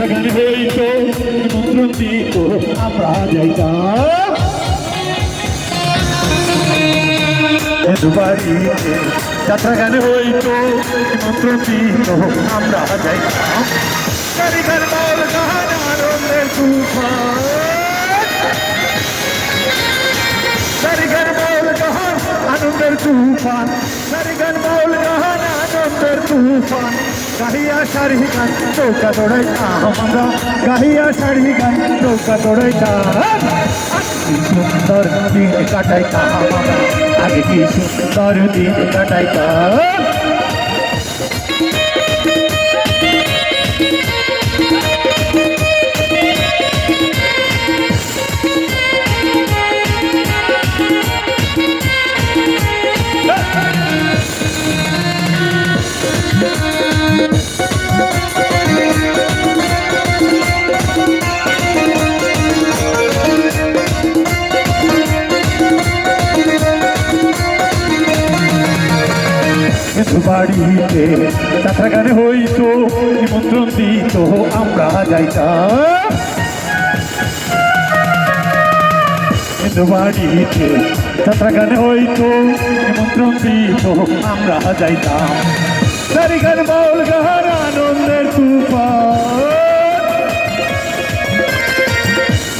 যাত্রাগান হইত নিমন্ত্রণ দিত আমরা যাইতাম বাড়িতে। যাত্রাগান হইত নিমন্ত্রণ দিত আমরা যাইতাম কারিগর মৌল গান আনন্দের তুফান কারিগর মৌল গান আনন্দের তুফান কারিগর মৌল গান আনন্দের তুফান গাহিয়া সারি গান নৌকা দৌড়াইতাম আমরা গাহিয়া সারি গান নৌকা দৌড়াইতাম কি সুন্দর দিন কাটাইতাম আমরা আগে কি সুন্দর দিন কাটাইতাম বাড়িতে যাত্রাগান হইত নিমন্ত্রণ দিত আমরা যাইতাম বাড়িতে যাত্রাগান হইত নিমন্ত্রণ দিত আমরা যাইতাম কারিগর মৌল গান আনন্দের তুফান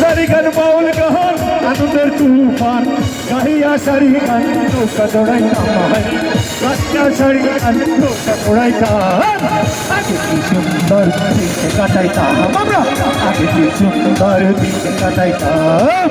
কারিগর মৌল গান আনন্দের তুফান গাহিয়া সারি গান নৌকা দৌড়াইতাম গাহিয়া সারি গান নৌকা দৌড়াইতাম আগে কি সুন্দর দিন কাটাইতাম আমরা আগে কি সুন্দর দিন কাটাইতাম